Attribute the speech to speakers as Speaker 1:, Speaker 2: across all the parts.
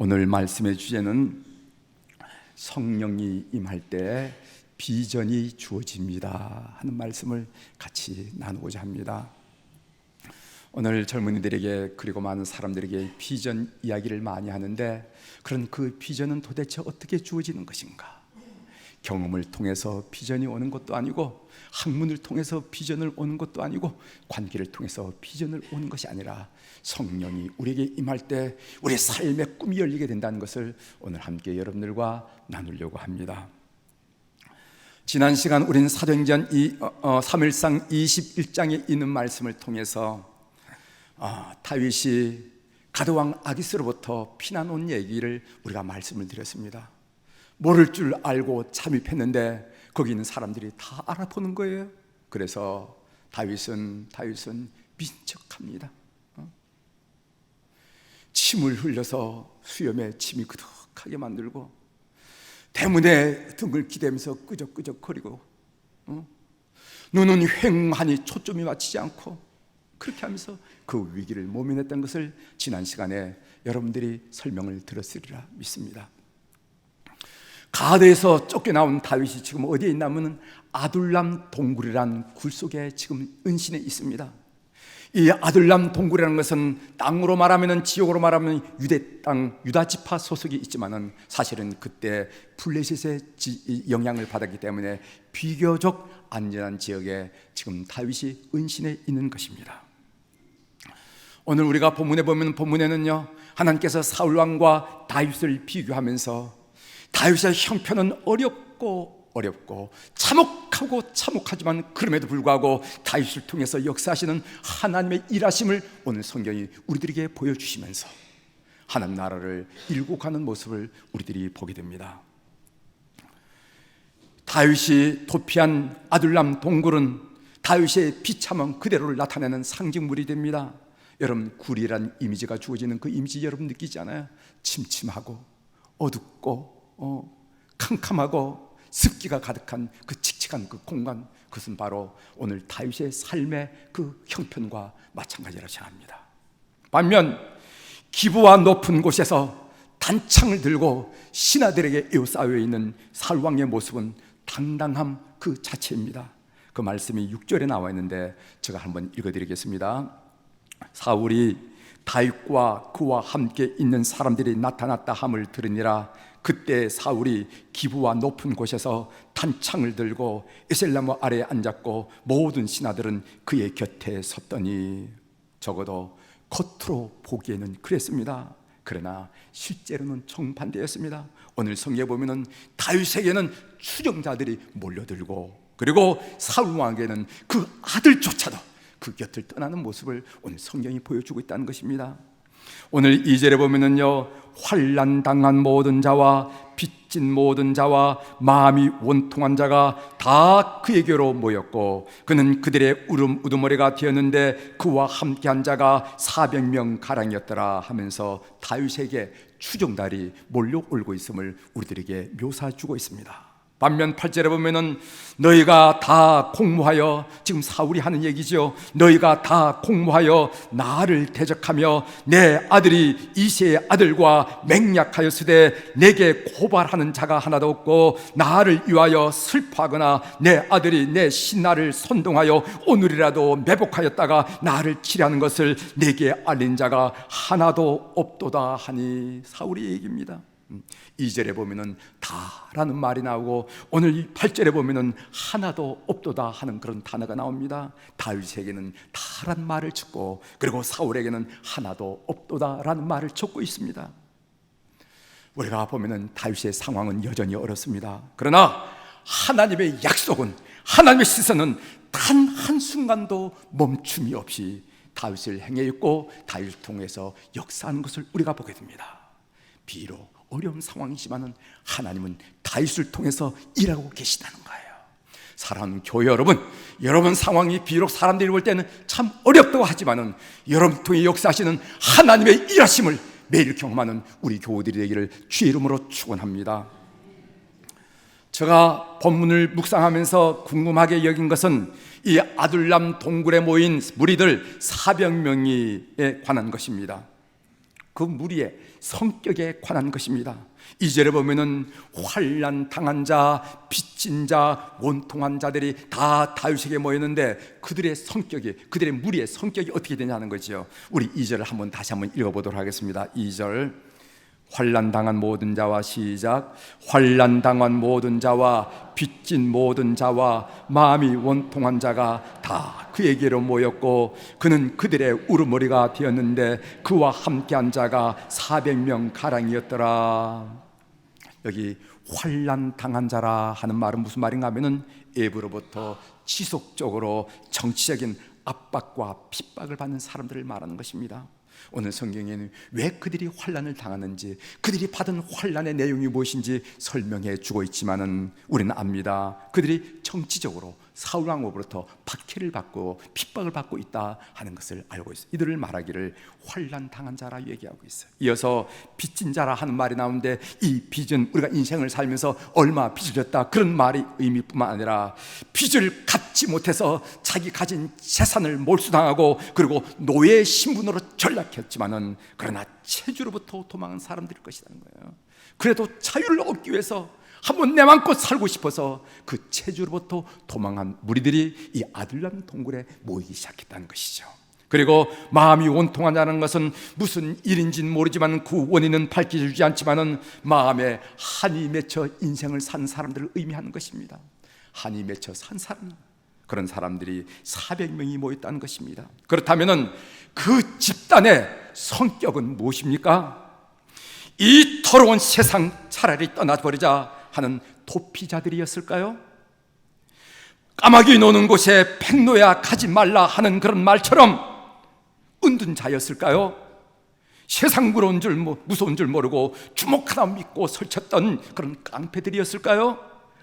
Speaker 1: 오늘 말씀의 주제는 성령이 임할 때 비전이 주어집니다 하는 말씀을 같이 나누고자 합니다. 오늘 젊은이들에게 그리고 많은 사람들에게 비전 이야기를 많이 하는데, 그런 그 비전은 도대체 어떻게 주어지는 것인가? 경험을 통해서 비전이 오는 것도 아니고, 학문을 통해서 비전을 오는 것도 아니고, 관계를 통해서 비전을 오는 것이 아니라 성령이 우리에게 임할 때 우리의 삶의 꿈이 열리게 된다는 것을 오늘 함께 여러분들과 나누려고 합니다. 지난 시간 우리는 사도행전 사무엘상 21장에 있는 말씀을 통해서 다윗이 가드왕 아기스로부터 피난 온 얘기를 우리가 말씀을 드렸습니다. 모를 줄 알고 잠입했는데 거기 있는 사람들이 다 알아보는 거예요. 그래서 다윗은 민척합니다. 침을 흘려서 수염에 침이 그득하게 만들고, 대문에 등을 기대면서 끄적끄적거리고, 눈은 휑하니 초점이 맞추지 않고, 그렇게 하면서 그 위기를 모면했던 것을 지난 시간에 여러분들이 설명을 들었으리라 믿습니다. 가드에서 쫓겨나온 다윗이 지금 어디에 있냐면 아둘람 동굴이란 굴 속에 지금 은신해 있습니다. 이 아둘람 동굴이라는 것은 땅으로 말하면, 지역으로 말하면 유대 땅, 유다 지파 소속이 있지만은 사실은 그때 블레셋의 영향을 받았기 때문에 비교적 안전한 지역에 지금 다윗이 은신해 있는 것입니다. 오늘 우리가 본문에 보면, 본문에는요, 하나님께서 사울 왕과 다윗을 비교하면서 다윗의 형편은 어렵고 참혹하지만 그럼에도 불구하고 다윗을 통해서 역사하시는 하나님의 일하심을 오늘 성경이 우리들에게 보여주시면서 하나님 나라를 일구 가는 모습을 우리들이 보게 됩니다. 다윗이 도피한 아둘람 동굴은 다윗의 비참한 그대로를 나타내는 상징물이 됩니다. 여러분, 굴이란 이미지가 주어지는 그 이미지 여러분 느끼지 않아요? 침침하고 어둡고 캄캄하고 습기가 가득한 그 칙칙한 그 공간, 그것은 바로 오늘 다윗의 삶의 그 형편과 마찬가지라고 생각합니다. 반면 기부와 높은 곳에서 단창을 들고 신하들에게 에워싸여 있는 사울 왕의 모습은 당당함 그 자체입니다. 그 말씀이 6절에 나와 있는데 제가 한번 읽어드리겠습니다. 사울이 다윗과 그와 함께 있는 사람들이 나타났다 함을 들으니라. 그때 사울이 기부와 높은 곳에서 단창을 들고 에셀나무 아래에 앉았고 모든 신하들은 그의 곁에 섰더니, 적어도 겉으로 보기에는 그랬습니다. 그러나 실제로는 정반대였습니다. 오늘 성경에 보면은 다윗에게는 추종자들이 몰려들고, 그리고 사울 왕에게는 그 아들조차도 그 곁을 떠나는 모습을 오늘 성경이 보여주고 있다는 것입니다. 오늘 2절에 보면은요, 환난 당한 모든 자와 빚진 모든 자와 마음이 원통한 자가 다 그에게로 모였고, 그는 그들의 우두머리가 되었는데 그와 함께한 자가 400명 가량이었더라 하면서 다윗에게 추종달이 몰려오고 있음을 우리들에게 묘사해주고 있습니다. 반면 8절에 보면은 너희가 다 공모하여, 지금 사울이 하는 얘기죠. 너희가 다 공모하여 나를 대적하며 내 아들이 이새의 아들과 맹약하였으되 내게 고발하는 자가 하나도 없고, 나를 위하여 슬퍼하거나 내 아들이 내 신하를 선동하여 오늘이라도 매복하였다가 나를 치려는 것을 내게 알린 자가 하나도 없도다 하니, 사울의 얘기입니다. 2절에 보면은 다라는 말이 나오고, 오늘 8절에 보면은 하나도 없도다 하는 그런 단어가 나옵니다. 다윗에게는 다란 말을 짓고, 그리고 사울에게는 하나도 없도다라는 말을 적고 있습니다. 우리가 보면은 다윗의 상황은 여전히 어렵습니다. 그러나 하나님의 약속은, 하나님의 시선은 단 한순간도 멈춤이 없이 다윗을 행해 있고 다윗을 통해서 역사하는 것을 우리가 보게 됩니다. 비록 어려운 상황이지만은 하나님은 다윗을 통해서 일하고 계시다는 거예요. 사랑하는 교회 여러분 상황이 비록 사람들이 볼 때는 참 어렵다고 하지만은 여러분 통해 역사하시는 하나님의 일하심을 매일 경험하는 우리 교우들이 되기를 주의 이름으로 축원합니다. 제가 본문을 묵상하면서 궁금하게 여긴 것은 이 아둘람 동굴에 모인 무리들 400명에 관한 것입니다. 그 무리의 성격에 관한 것입니다. 2절에 보면은 환난 당한 자, 빚진 자, 원통한 자들이 다 다윗에게 모였는데 그들의 성격이, 그들의 무리의 성격이 어떻게 되냐는 거죠. 우리 2절을 다시 한번 읽어보도록 하겠습니다. 2절, 환난 당한 모든 자와, 시작. 환난 당한 모든 자와 빚진 모든 자와 마음이 원통한 자가 다 그에게로 모였고 그는 그들의 우르머리가 되었는데 그와 함께한 자가 400명 가량이었더라. 여기 환난 당한 자라 하는 말은 무슨 말인가 하면은 애부로부터 지속적으로 정치적인 압박과 핍박을 받는 사람들을 말하는 것입니다. 오늘 성경에는 왜 그들이 환난을 당하는지, 그들이 받은 환난의 내용이 무엇인지 설명해 주고 있지만은 우리는 압니다. 그들이 정치적으로 사울 왕으로부터 박해를 받고 핍박을 받고 있다 하는 것을 알고 있어요. 이들을 말하기를 환난 당한 자라 얘기하고 있어요. 이어서 빚진 자라 하는 말이 나오는데 이 빚은 우리가 인생을 살면서 얼마 빚을 졌다 그런 말이 의미뿐만 아니라 빚을 갚지 못해서 자기 가진 재산을 몰수당하고 그리고 노예 신분으로 전락했지만은 그러나 체주로부터 도망한 사람들일 것이라는 거예요. 그래도 자유를 얻기 위해서 한번 내 맘껏 살고 싶어서 그 체주로부터 도망한 무리들이 이 아둘람 동굴에 모이기 시작했다는 것이죠. 그리고 마음이 원통하다는 것은 무슨 일인지는 모르지만 그 원인은 밝혀주지 않지만은 마음에 한이 맺혀 인생을 산 사람들을 의미하는 것입니다. 한이 맺혀 산 사람, 그런 사람들이 400명이 모였다는 것입니다. 그렇다면은 그 집단의 성격은 무엇입니까? 이 더러운 세상 차라리 떠나버리자 하는 도피자들이었을까요? 까마귀 노는 곳에 백로야 가지 말라 하는 그런 말처럼 은둔 자였을까요? 세상 무서운 줄 모르고 주먹 하나 믿고 설쳤던 그런 깡패들이었을까요?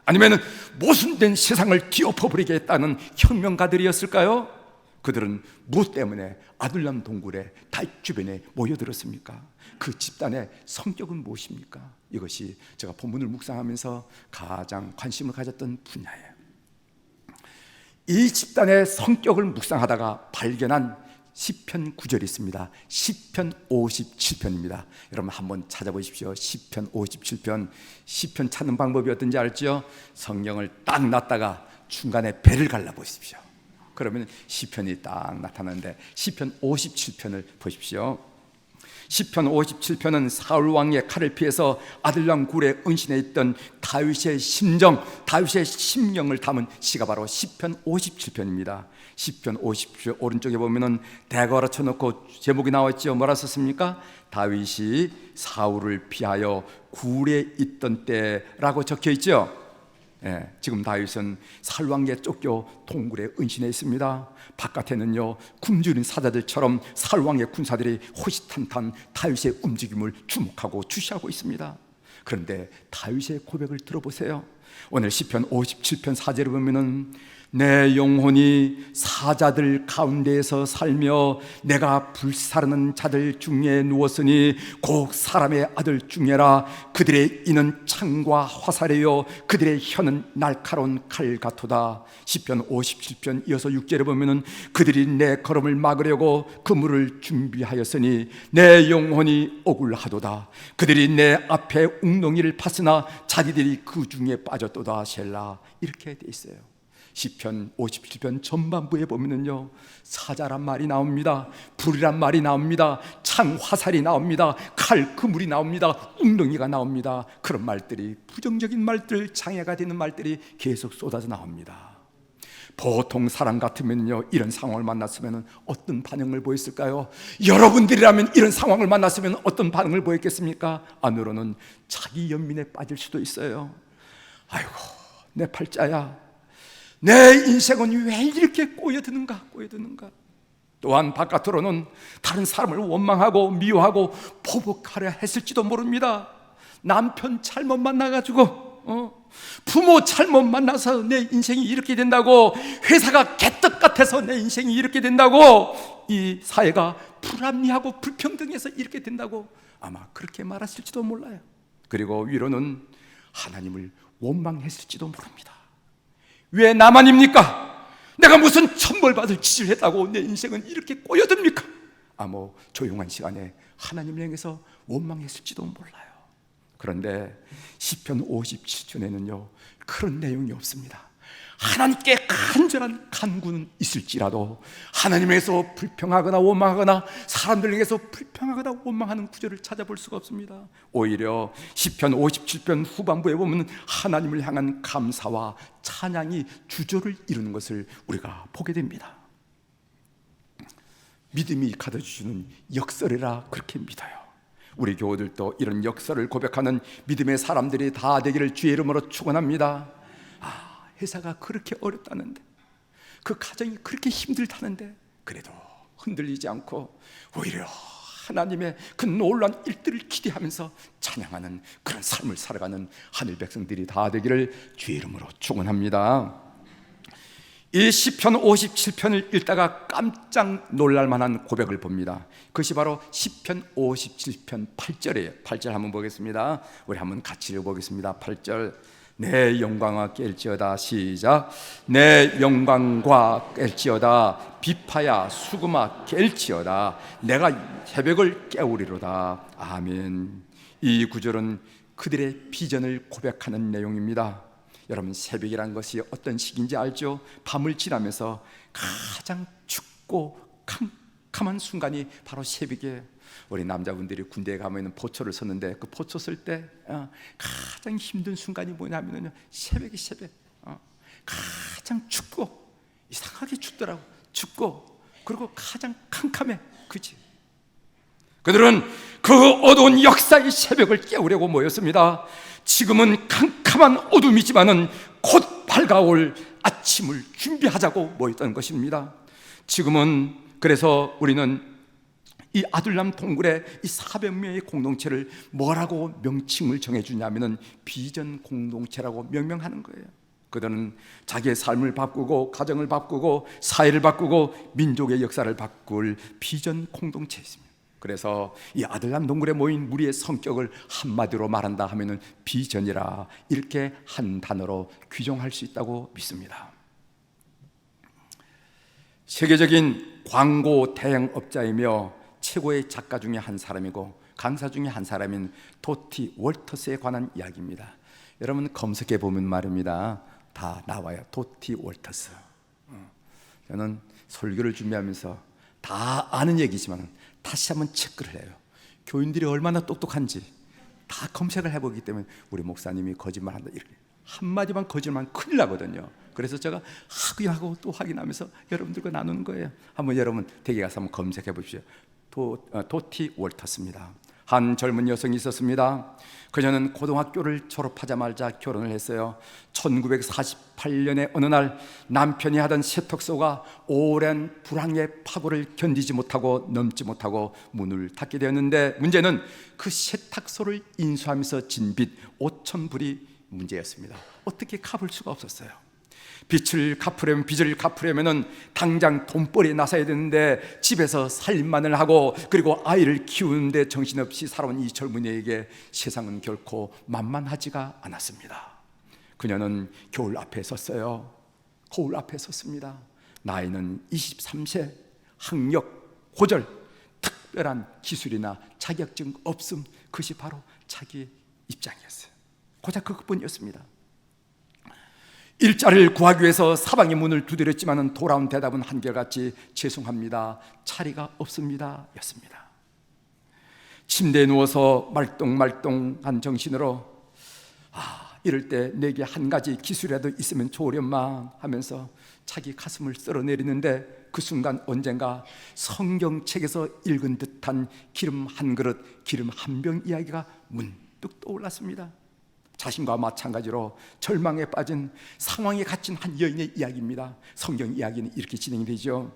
Speaker 1: 아니면 모순된 세상을 뒤엎어버리겠다는 혁명가들이었을까요? 그들은 무엇 때문에 아둘람 동굴의 다윗 주변에 모여들었습니까? 그 집단의 성격은 무엇입니까? 이것이 제가 본문을 묵상하면서 가장 관심을 가졌던 분야예요. 이 집단의 성격을 묵상하다가 발견한 시편 9절이 있습니다. 시편 57편입니다. 여러분 한번 찾아보십시오. 시편 57편. 시편 찾는 방법이 어떤지 알죠? 성경을 딱 놨다가 중간에 배를 갈라보십시오. 그러면 시편이 딱 나타나는데 시편 57편을 보십시오. 시편 57편은 사울 왕의 칼을 피해서 아들람 굴에 은신해 있던 다윗의 심정, 다윗의 심령을 담은 시가 바로 시편 57편입니다. 시편 57편 오른쪽에 보면은 대괄호 쳐놓고 제목이 나와 있죠. 뭐라 썼습니까? 다윗이 사울을 피하여 굴에 있던 때라고 적혀 있죠. 예, 지금 다윗은 사울 왕에게 쫓겨 동굴에 은신해 있습니다. 바깥에는요 굶주린 사자들처럼 사울 왕의 군사들이 호시탄탄 다윗의 움직임을 주목하고 주시하고 있습니다. 그런데 다윗의 고백을 들어보세요. 오늘 시편 57편 4절에 보면은 내 영혼이 사자들 가운데에서 살며 내가 불사르는 자들 중에 누웠으니 곧 사람의 아들 중에라. 그들의 이는 창과 화살이요 그들의 혀는 날카로운 칼 같도다. 시편 57편 이어서 6절에 보면은 그들이 내 걸음을 막으려고 그물을 준비하였으니 내 영혼이 억울하도다. 그들이 내 앞에 웅덩이를 팠으나 자기들이 그 중에 빠졌도다. 셀라. 이렇게 돼 있어요. 시편 57편 전반부에 보면은요 사자란 말이 나옵니다. 불이란 말이 나옵니다. 창 화살이 나옵니다. 칼 그물이 나옵니다. 웅덩이가 나옵니다. 그런 말들이 부정적인 말들, 장애가 되는 말들이 계속 쏟아져 나옵니다. 보통 사람 같으면요 이런 상황을 만났으면 어떤 반응을 보였을까요? 여러분들이라면 이런 상황을 만났으면 어떤 반응을 보였겠습니까? 안으로는 자기 연민에 빠질 수도 있어요. 아이고 내 팔자야, 내 인생은 왜 이렇게 꼬여드는가. 또한 바깥으로는 다른 사람을 원망하고 미워하고 포복하려 했을지도 모릅니다. 남편 잘못 만나가지고 부모 잘못 만나서 내 인생이 이렇게 된다고, 회사가 개떡 같아서 내 인생이 이렇게 된다고, 이 사회가 불합리하고 불평등해서 이렇게 된다고 아마 그렇게 말했을지도 몰라요. 그리고 위로는 하나님을 원망했을지도 모릅니다. 왜 나만입니까? 내가 무슨 천벌받을 짓을 했다고 내 인생은 이렇게 꼬여듭니까? 조용한 시간에 하나님을 향해서 원망했을지도 몰라요. 그런데 시편 57편에는요 그런 내용이 없습니다. 하나님께 간절한 간구는 있을지라도 하나님에게서 불평하거나 원망하거나 사람들에게서 불평하거나 원망하는 구절을 찾아볼 수가 없습니다. 오히려 시편 57편 후반부에 보면 하나님을 향한 감사와 찬양이 주조를 이루는 것을 우리가 보게 됩니다. 믿음이 가져주시는 역설이라 그렇게 믿어요. 우리 교우들도 이런 역설을 고백하는 믿음의 사람들이 다 되기를 주의 이름으로 축원합니다. 회사가 그렇게 어렵다는데, 그 가정이 그렇게 힘들다는데 그래도 흔들리지 않고 오히려 하나님의 그 놀라운 일들을 기대하면서 찬양하는 그런 삶을 살아가는 하늘 백성들이 다 되기를 주의 이름으로 축원합니다. 이 시편 57편을 읽다가 깜짝 놀랄 만한 고백을 봅니다. 그것이 바로 시편 57편 8절이에요. 8절 한번 보겠습니다. 우리 한번 같이 읽어보겠습니다. 8절. 내 영광과 깰지어다. 시작. 내 영광과 깰지어다. 비파야 수금아 깰지어다. 내가 새벽을 깨우리로다. 아멘. 이 구절은 그들의 비전을 고백하는 내용입니다. 여러분, 새벽이란 것이 어떤 시기인지 알죠? 밤을 지나면서 가장 춥고 캄캄한 순간이 바로 새벽이에요. 우리 남자분들이 군대에 가면 포초를 섰는데 그 포초 쓸 때 가장 힘든 순간이 뭐냐면요, 새벽이 새벽. 가장 춥고 이상하게 춥더라고. 춥고 그리고 가장 캄캄해. 그치? 그들은 그 어두운 역사의 새벽을 깨우려고 모였습니다. 지금은 캄캄한 어둠이지만은 곧 밝아올 아침을 준비하자고 모였던 것입니다. 지금은 그래서 우리는 이 아둘람 동굴의 이 400명의 공동체를 뭐라고 명칭을 정해주냐면은 비전 공동체라고 명명하는 거예요. 그들은 자기의 삶을 바꾸고 가정을 바꾸고 사회를 바꾸고 민족의 역사를 바꿀 비전 공동체였습니다. 그래서 이 아들람 동굴에 모인 무리의 성격을 한마디로 말한다 하면은 비전이라, 이렇게 한 단어로 규정할 수 있다고 믿습니다. 세계적인 광고 대행업자이며 최고의 작가 중에 한 사람이고 강사 중에 한 사람인 도티 월터스에 관한 이야기입니다. 여러분 검색해 보면 말입니다, 다 나와요. 도티 월터스. 저는 설교를 준비하면서 다 아는 얘기지만 다시 한번 체크를 해요. 교인들이 얼마나 똑똑한지 다 검색을 해보기 때문에 우리 목사님이 거짓말한다 이렇게 한마디만 거짓말하면 큰일 나거든요. 그래서 제가 확인하고 또 확인하면서 여러분들과 나누는 거예요. 한번 여러분 댁에 가서 한번 검색해 보십시오. 도티 월터스입니다. 한 젊은 여성이 있었습니다. 그녀는 고등학교를 졸업하자마자 결혼을 했어요. 1948년의 어느 날 남편이 하던 세탁소가 오랜 불황의 파고를 견디지 못하고 넘지 못하고 문을 닫게 되었는데, 문제는 그 세탁소를 인수하면서 진 빚 5,000불이 문제였습니다. 어떻게 갚을 수가 없었어요. 빚을 갚으려면 당장 돈벌이에 나서야 되는데 집에서 살림만을 하고 그리고 아이를 키우는데 정신없이 살아온 이 젊은이에게 세상은 결코 만만하지가 않았습니다. 그녀는 겨울 앞에 섰어요. 거울 앞에 섰습니다. 나이는 23세, 학력 고절, 특별한 기술이나 자격증 없음, 그것이 바로 자기의 입장이었어요. 고작 그것뿐이었습니다. 일자리를 구하기 위해서 사방의 문을 두드렸지만 돌아온 대답은 한결같이 죄송합니다, 자리가 없습니다 였습니다. 침대에 누워서 말똥말똥한 정신으로 이럴 때 내게 한 가지 기술이라도 있으면 좋으련만 하면서 자기 가슴을 쓸어내리는데, 그 순간 언젠가 성경책에서 읽은 듯한 기름 한 그릇, 기름 한 병 이야기가 문득 떠올랐습니다. 자신과 마찬가지로 절망에 빠진 상황에 갇힌 한 여인의 이야기입니다. 성경 이야기는 이렇게 진행이 되죠.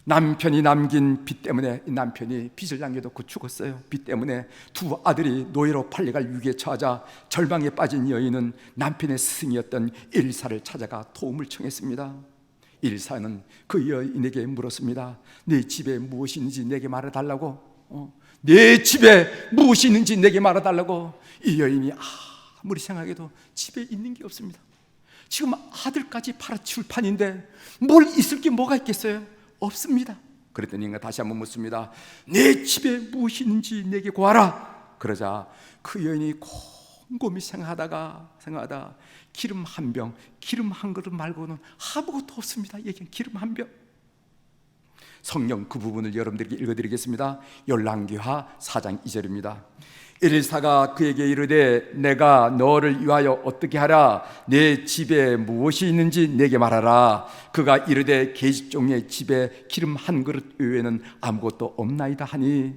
Speaker 1: 남편이 남긴 빚 때문에 남편이 빚을 남겨놓고 죽었어요. 빚 때문에 두 아들이 노예로 팔려갈 위기에 처하자 절망에 빠진 여인은 남편의 스승이었던 엘사를 찾아가 도움을 청했습니다. 엘사는 그 여인에게 물었습니다. 네 집에 무엇이 있는지 내게 말해달라고. 내 집에 무엇이 있는지 내게 말해달라고. 이 여인이 아무리 생각해도 집에 있는 게 없습니다. 지금 아들까지 팔아치울 판인데 뭘 있을 게 뭐가 있겠어요? 없습니다. 그랬더니 인가 다시 한번 묻습니다. 내 집에 무엇이 있는지 내게 구하라. 그러자 그 여인이 곰곰이 생각하다가 기름 한 병, 기름 한 그릇 말고는 아무것도 없습니다. 얘기는 기름 한 병. 성경 그 부분을 여러분들에게 읽어드리겠습니다. 열왕기하 4장 2절입니다. 엘리사가 그에게 이르되 내가 너를 위하여 어떻게 하라? 내 집에 무엇이 있는지 내게 말하라. 그가 이르되 계집종의 집에 기름 한 그릇 외에는 아무것도 없나이다 하니,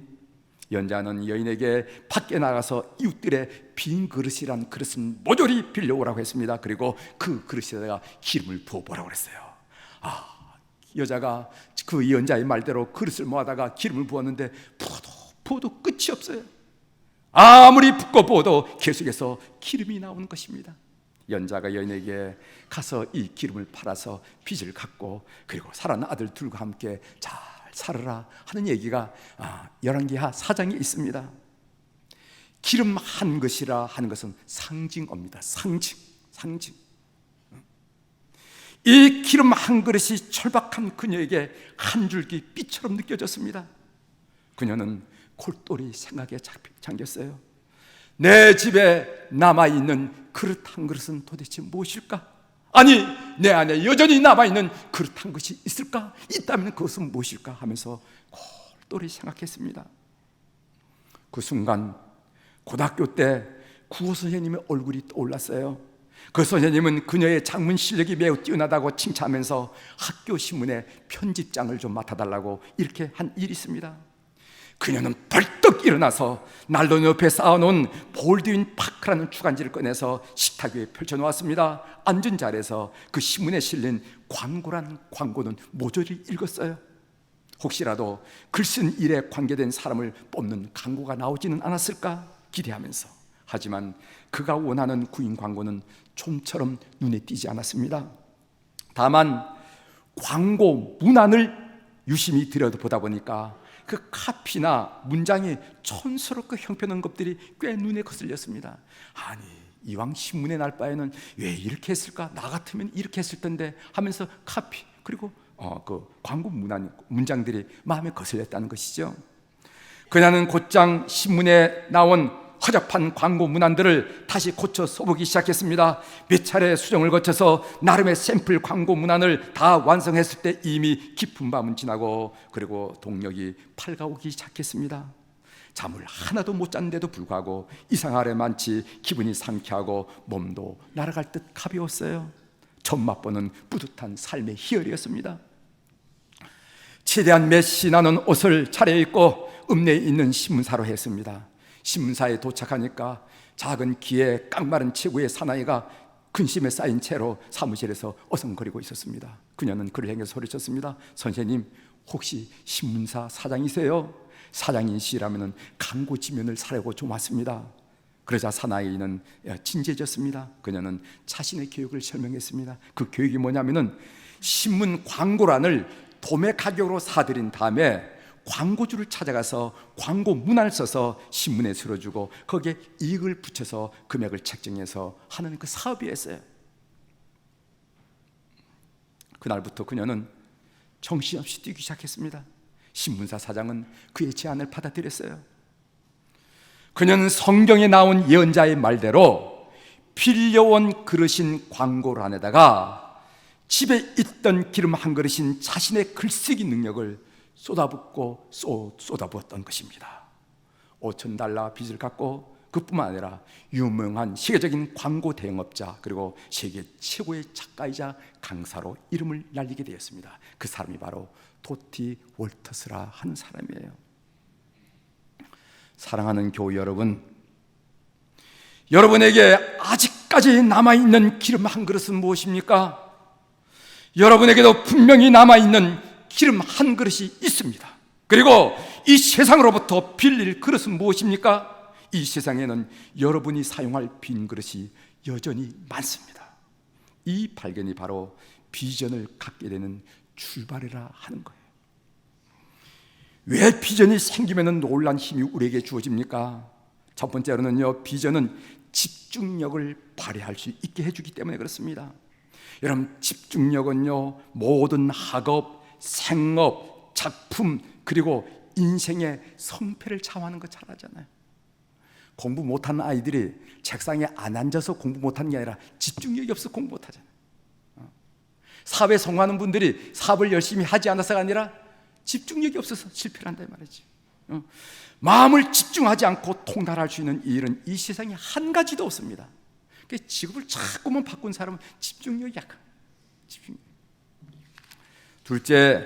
Speaker 1: 연자는 여인에게 밖에 나가서 이웃들의 빈 그릇이란 그릇은 모조리 빌려오라고 했습니다. 그리고 그 그릇에다가 기름을 부어보라고 그랬어요. 여자가 그 연자의 말대로 그릇을 모아다가 기름을 부었는데 부어도 끝이 없어요. 아무리 붓고 부어도 계속해서 기름이 나오는 것입니다. 연자가 여인에게 가서 이 기름을 팔아서 빚을 갚고 그리고 살아난 아들 둘과 함께 잘 살아라 하는 얘기가 열왕기하 4장에 있습니다. 기름 한 것이라 하는 것은 상징어입니다. 상징. 이 기름 한 그릇이 철박한 그녀에게 한 줄기 빛처럼 느껴졌습니다. 그녀는 골똘히 생각에 잠겼어요. 내 집에 남아있는 그릇 한 그릇은 도대체 무엇일까? 아니, 내 안에 여전히 남아있는 그릇 한 것이 있을까? 있다면 그것은 무엇일까? 하면서 골똘히 생각했습니다. 그 순간 고등학교 때 국어 선생님의 얼굴이 떠올랐어요. 그 선생님은 그녀의 작문 실력이 매우 뛰어나다고 칭찬하면서 학교 신문에 편집장을 좀 맡아달라고 이렇게 한 일이 있습니다. 그녀는 벌떡 일어나서 난로 옆에 쌓아놓은 볼드윈 파크라는 주간지를 꺼내서 식탁 위에 펼쳐놓았습니다. 앉은 자리에서 그 신문에 실린 광고란 광고는 모조리 읽었어요. 혹시라도 글 쓴 일에 관계된 사람을 뽑는 광고가 나오지는 않았을까 기대하면서, 하지만 그가 원하는 구인 광고는 좀처럼 눈에 띄지 않았습니다. 다만 광고 문안을 유심히 들여다보다 보니까 그 카피나 문장이 촌스럽고 형편없는 것들이 꽤 눈에 거슬렸습니다. 아니, 이왕 신문에 날 바에는 왜 이렇게 했을까? 나 같으면 이렇게 했을 텐데 하면서 카피 그리고 그 광고 문장들이 마음에 거슬렸다는 것이죠. 그녀는 곧장 신문에 나온 허접한 광고 문안들을 다시 고쳐 써보기 시작했습니다. 몇 차례 수정을 거쳐서 나름의 샘플 광고 문안을 다 완성했을 때 이미 깊은 밤은 지나고 그리고 동력이 밝아오기 시작했습니다. 잠을 하나도 못 잤는데도 불구하고 이상하래 많지 기분이 상쾌하고 몸도 날아갈 듯 가벼웠어요. 처음 맛보는 뿌듯한 삶의 희열이었습니다. 최대한 메시 나는 옷을 차려입고 읍내에 있는 신문사로 했습니다. 신문사에 도착하니까 작은 키에 깡마른 체구의 사나이가 근심에 쌓인 채로 사무실에서 어성거리고 있었습니다. 그녀는 그를 향해서 소리쳤습니다. 선생님, 혹시 신문사 사장이세요? 사장이시라면 광고 지면을 사려고 좀 왔습니다. 그러자 사나이는 진지해졌습니다. 그녀는 자신의 교육을 설명했습니다. 그 교육이 뭐냐면은 신문 광고란을 도매 가격으로 사들인 다음에 광고주를 찾아가서 광고 문안을 써서 신문에 실어주고 거기에 이익을 붙여서 금액을 책정해서 하는 그 사업이었어요. 그날부터 그녀는 정신없이 뛰기 시작했습니다. 신문사 사장은 그의 제안을 받아들였어요. 그녀는 성경에 나온 예언자의 말대로 빌려온 그릇인 광고란에다가 집에 있던 기름 한 그릇인 자신의 글쓰기 능력을 쏟아부었던 것입니다. $5,000 빚을 갚고 그뿐만 아니라 유명한 세계적인 광고 대행업자 그리고 세계 최고의 작가이자 강사로 이름을 날리게 되었습니다. 그 사람이 바로 도티 월터스라 하는 사람이에요. 사랑하는 교우 여러분, 여러분에게 아직까지 남아있는 기름 한 그릇은 무엇입니까? 여러분에게도 분명히 남아있는 기름 한 그릇이 있습니다. 그리고 이 세상으로부터 빌릴 그릇은 무엇입니까? 이 세상에는 여러분이 사용할 빈 그릇이 여전히 많습니다. 이 발견이 바로 비전을 갖게 되는 출발이라 하는 거예요. 왜 비전이 생기면 놀란 힘이 우리에게 주어집니까? 첫 번째로는요, 비전은 집중력을 발휘할 수 있게 해주기 때문에 그렇습니다. 여러분, 집중력은요 모든 학업, 생업, 작품, 그리고 인생의 성패를 좌우하는 거 잘 알잖아요. 공부 못하는 아이들이 책상에 안 앉아서 공부 못하는 게 아니라 집중력이 없어 공부 못하잖아요. 사업에 성공하는 분들이 사업을 열심히 하지 않아서가 아니라 집중력이 없어서 실패를 한다 이 말이지. 마음을 집중하지 않고 통달할 수 있는 일은 이 세상에 한 가지도 없습니다. 직업을 자꾸만 바꾼 사람은 집중력이 약한. 둘째,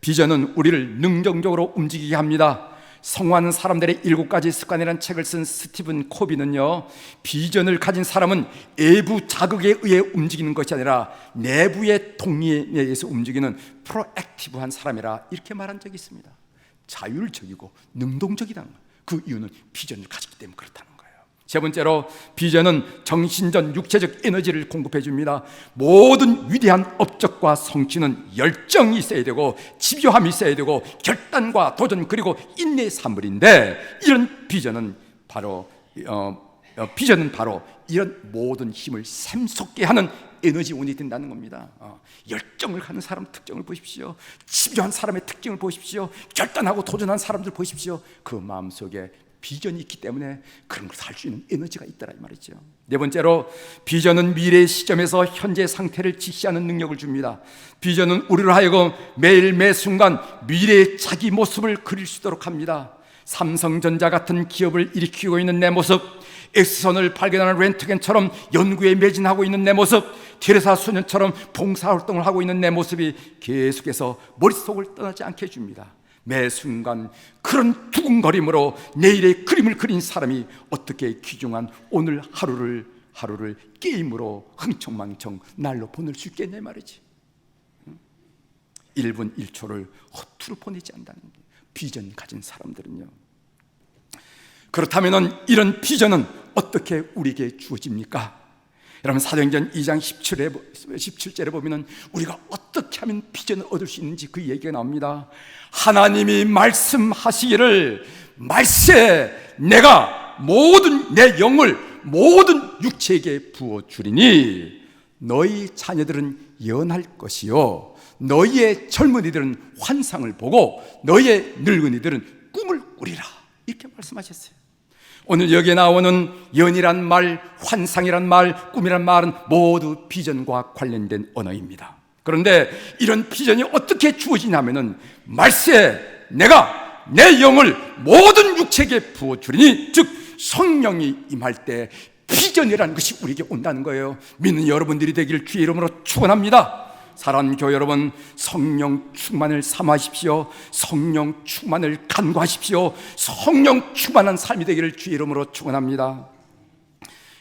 Speaker 1: 비전은 우리를 능동적으로 움직이게 합니다. 성공하는 사람들의 7가지 습관이라는 책을 쓴 스티븐 코비는요, 비전을 가진 사람은 외부 자극에 의해 움직이는 것이 아니라 내부의 동기에 의해서 움직이는 프로액티브한 사람이라 이렇게 말한 적이 있습니다. 자율적이고 능동적이라는 거예요. 그 이유는 비전을 가졌기 때문에 그렇다는 거예요. 세 번째로, 비전은 정신적, 육체적 에너지를 공급해 줍니다. 모든 위대한 업적과 성취는 열정이 있어야 되고 집요함이 있어야 되고 결단과 도전, 그리고 인내의 산물인데, 이런 비전은 바로 이런 모든 힘을 샘솟게 하는 에너지원이 된다는 겁니다. 열정을 가는 사람 특징을 보십시오. 집요한 사람의 특징을 보십시오. 결단하고 도전한 사람들 보십시오. 그 마음속에 비전이 있기 때문에 그런 걸 할 수 있는 에너지가 있더라 이 말이죠. 네 번째로, 비전은 미래의 시점에서 현재 상태를 직시하는 능력을 줍니다. 비전은 우리로 하여금 매일 매 순간 미래의 자기 모습을 그릴 수 있도록 합니다. 삼성전자 같은 기업을 일으키고 있는 내 모습, X선을 발견하는 렌트겐처럼 연구에 매진하고 있는 내 모습, 테레사 소년처럼 봉사활동을 하고 있는 내 모습이 계속해서 머릿속을 떠나지 않게 해줍니다. 매 순간 그런 두근거림으로 내일의 그림을 그린 사람이 어떻게 귀중한 오늘 하루를 게임으로 흥청망청 날로 보낼 수 있겠냐 말이지. 1분 1초를 허투루 보내지 않는다는 거예요. 비전 가진 사람들은요. 그렇다면 이런 비전은 어떻게 우리에게 주어집니까? 여러분, 사도행전 2장 17절에 보면 우리가 어떻게 하면 비전을 얻을 수 있는지 그 얘기가 나옵니다. 하나님이 말씀하시기를, 말세 내가 모든 내 영을 모든 육체에게 부어주리니 너희 자녀들은 예언할 것이요 너희의 젊은이들은 환상을 보고 너희의 늙은이들은 꿈을 꾸리라, 이렇게 말씀하셨어요. 오늘 여기에 나오는 예언이란 말, 환상이란 말, 꿈이란 말은 모두 비전과 관련된 언어입니다. 그런데 이런 비전이 어떻게 주어지냐면은, 말세 내가 내 영을 모든 육체에게 부어주리니, 즉 성령이 임할 때 비전이라는 것이 우리에게 온다는 거예요. 믿는 여러분들이 되길 주의 이름으로 축원합니다. 사랑하는 교회 여러분, 성령 충만을 삼하십시오. 성령 충만을 간구하십시오. 성령 충만한 삶이 되기를 주의 이름으로 축원합니다.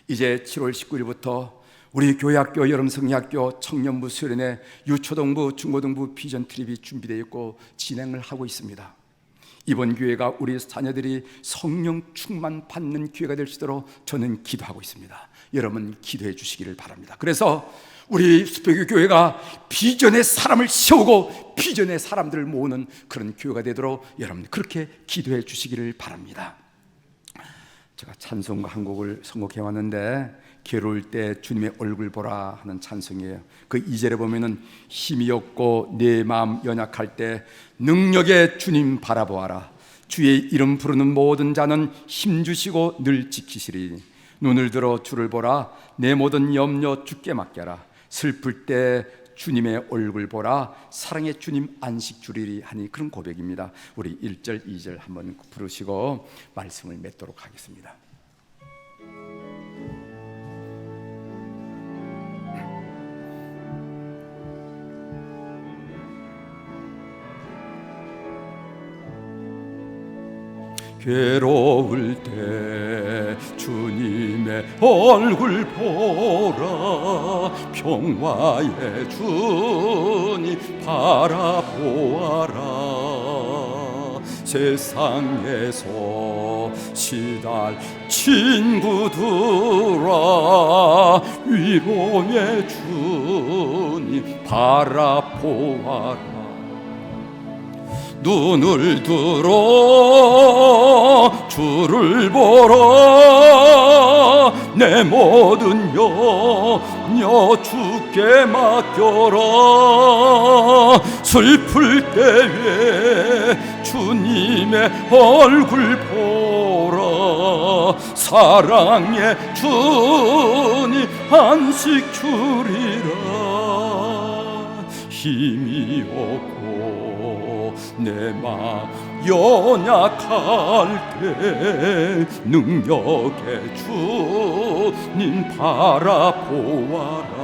Speaker 1: 이제 7월 19일부터 우리 교회학교, 여름성리학교, 청년부, 수련회, 유초등부, 중고등부 비전 트립이 준비되어 있고 진행을 하고 있습니다. 이번 기회가 우리 자녀들이 성령 충만 받는 기회가 될 수 있도록 저는 기도하고 있습니다. 여러분 기도해 주시기를 바랍니다. 그래서 우리 수표교 교회가 비전의 사람을 세우고 비전의 사람들을 모으는 그런 교회가 되도록 여러분 그렇게 기도해 주시기를 바랍니다. 제가 찬송가 한 곡을 선곡해 왔는데, 괴로울 때 주님의 얼굴 보라 하는 찬송이에요. 그 2절에 보면은 힘이 없고 내 마음 연약할 때 능력의 주님 바라보아라. 주의 이름 부르는 모든 자는 힘주시고 늘 지키시리. 눈을 들어 주를 보라. 내 모든 염려 주께 맡겨라. 슬플 때 주님의 얼굴 보라. 사랑의 주님 안식 주리리 하니, 그런 고백입니다. 우리 1절 2절 한번 부르시고 말씀을 맺도록 하겠습니다. 괴로울 때 주님의 얼굴 보라. 평화의 주님 바라보아라. 세상에서 시달친 구들아, 위로의 주님 바라보아라. 눈을 들어 주를 보라. 내 모든 염려 주께 맡겨라. 슬픈 슬플 때에 주님의 얼굴 보라. 사랑의 주님 안식 주리라. 힘이 없고 내 마음 연약할 때 능력의 주님 바라보아라.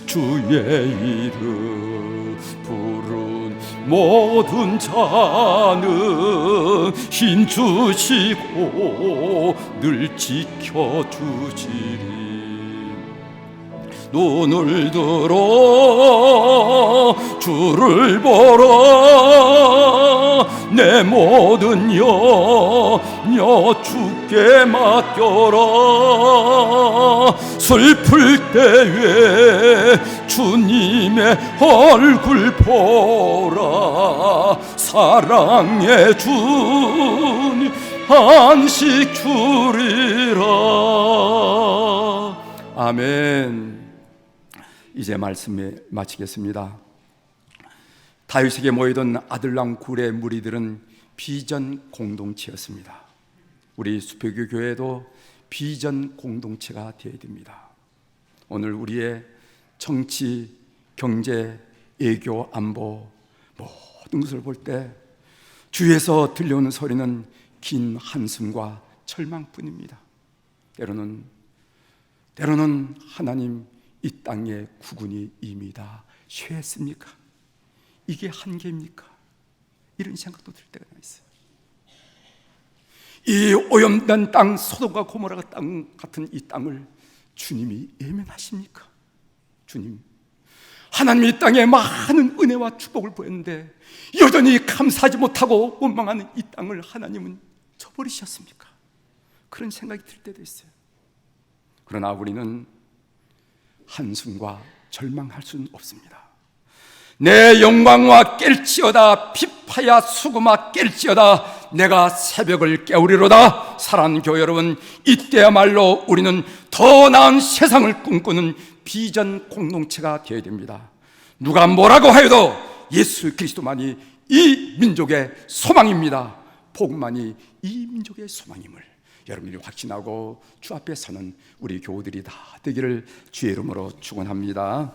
Speaker 1: 주의 이름 부른 모든 자는 힘 주시고 늘 지켜주시리. 눈을 들어 주를 보라. 내 모든 염려 주께 맡겨라. 슬플 때에 주님의 얼굴 보라. 사랑의 주님 안식 주리라. 아멘. 이제 말씀에 마치겠습니다. 다윗에게 모이던 아들랑 굴의 무리들은 비전 공동체였습니다. 우리 수표교 교회도 비전 공동체가 되어야 됩니다. 오늘 우리의 정치, 경제, 외교, 안보 모든 것을 볼 때 주위에서 들려오는 소리는 긴 한숨과 절망뿐입니다. 때로는 하나님 이 땅의 국운이 이미 다 쇠했습니까? 이게 한계입니까? 이런 생각도 들 때가 있어요. 이 오염된 땅, 소돔과 고모라 땅 같은 이 땅을 주님이 예면하십니까? 주님, 하나님 이 땅에 많은 은혜와 축복을 보였는데 여전히 감사하지 못하고 원망하는 이 땅을 하나님은 저버리셨습니까? 그런 생각이 들 때도 있어요. 그러나 우리는 한숨과 절망할 수는 없습니다. 내 영광과 깰지어다. 피파야 수금아 깰지어다. 내가 새벽을 깨우리로다. 사랑하는 교회 여러분, 이때야말로 우리는 더 나은 세상을 꿈꾸는 비전 공동체가 되어야 됩니다. 누가 뭐라고 하여도 예수 그리스도만이 이 민족의 소망입니다. 복음만이 이 민족의 소망임을 여러분이 확신하고 주 앞에 서는 우리 교우들이 다 되기를 주의 이름으로 축원합니다.